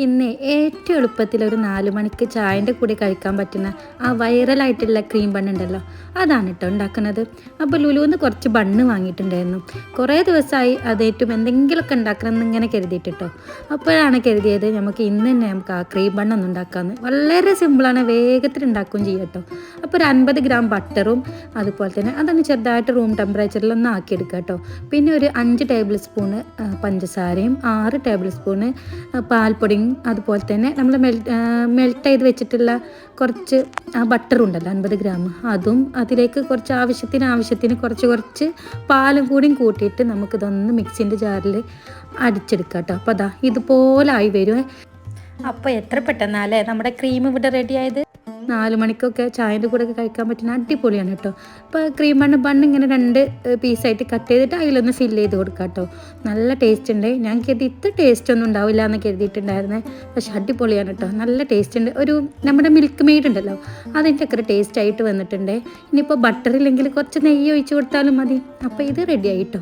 ഇന്ന് ഏറ്റവും എളുപ്പത്തിൽ ഒരു 4 മണിക്ക് ചായൻ്റെ കൂടെ കഴിക്കാൻ പറ്റുന്ന ആ വൈറലായിട്ടുള്ള ക്രീം ബണ്ണുണ്ടല്ലോ, അതാണ് കേട്ടോ ഉണ്ടാക്കുന്നത്. അപ്പോൾ ലുലുവിന്ന് കുറച്ച് ബണ്ണ് വാങ്ങിയിട്ടുണ്ടായിരുന്നു. കുറേ ദിവസമായി അതേറ്റും എന്തെങ്കിലുമൊക്കെ ഉണ്ടാക്കണം എന്നിങ്ങനെ കരുതിയിട്ടോ. അപ്പോഴാണ് കരുതിയത് നമുക്ക് ഇന്ന് തന്നെ നമുക്ക് ആ ക്രീം ബണ്ണൊന്നും ഉണ്ടാക്കാമെന്ന്. വളരെ സിമ്പിളാണ്, വേഗത്തിൽ ഉണ്ടാക്കുകയും ചെയ്യും കേട്ടോ. അപ്പോൾ ഒരു 50 ഗ്രാം ബട്ടറും അതുപോലെ തന്നെ അതൊന്ന് ചെറുതായിട്ട് റൂം ടെമ്പറേച്ചറിലൊന്നും ആക്കിയെടുക്കുക കേട്ടോ. പിന്നെ ഒരു 5 ടേബിൾ സ്പൂണ് പഞ്ചസാരയും 6 ടേബിൾ സ്പൂണ് പാൽപ്പൊടിയും അതുപോലെ തന്നെ നമ്മൾ മെൽറ്റ് ചെയ്ത് വെച്ചിട്ടുള്ള കുറച്ച് ബട്ടറുണ്ടല്ലോ 50 ഗ്രാം, അതും അതിലേക്ക് കുറച്ച് ആവശ്യത്തിന് കുറച്ച് പാലും കൂടിയും കൂട്ടിയിട്ട് നമുക്കിതൊന്ന് മിക്സിൻ്റെ ജാറിൽ അടിച്ചെടുക്കാം കേട്ടോ. അപ്പോൾ അതാ ഇതുപോലെ ആയി വരുമേ. അപ്പോൾ എത്ര പെട്ടെന്നല്ലേ നമ്മുടെ ക്രീം ഇവിടെ റെഡി ആയത്. 4 മണിക്കൊക്കെ ചായൻ്റെ കൂടെ കഴിക്കാൻ പറ്റുന്ന അടിപൊളിയാണ് കേട്ടോ. അപ്പോൾ ക്രീം ബണ്ണ് ഇങ്ങനെ 2 പീസായിട്ട് കട്ട് ചെയ്തിട്ട് അതിലൊന്ന് ഫില്ല് ചെയ്ത് കൊടുക്കാം കേട്ടോ. നല്ല ടേസ്റ്റ് ഉണ്ട്. ഞാൻ കരുതി ഇത്ര ടേസ്റ്റ് ഒന്നും ഉണ്ടാവില്ല എന്ന് കരുതിയിട്ടുണ്ടായിരുന്നേ, പക്ഷെ അടിപൊളിയാണ് കേട്ടോ. നല്ല ടേസ്റ്റ് ഉണ്ട്. ഒരു നമ്മുടെ മിൽക്ക് മെയ്ഡ് ഉണ്ടല്ലോ അതിൻ്റെ ഒക്കെ ഒരു ടേസ്റ്റ് ആയിട്ട് വന്നിട്ടുണ്ട്. ഇനിയിപ്പോൾ ബട്ടറില്ലെങ്കിൽ കുറച്ച് നെയ്യ് ഒഴിച്ച് കൊടുത്താലും മതി. അപ്പോൾ ഇത് റെഡി ആയിട്ടോ.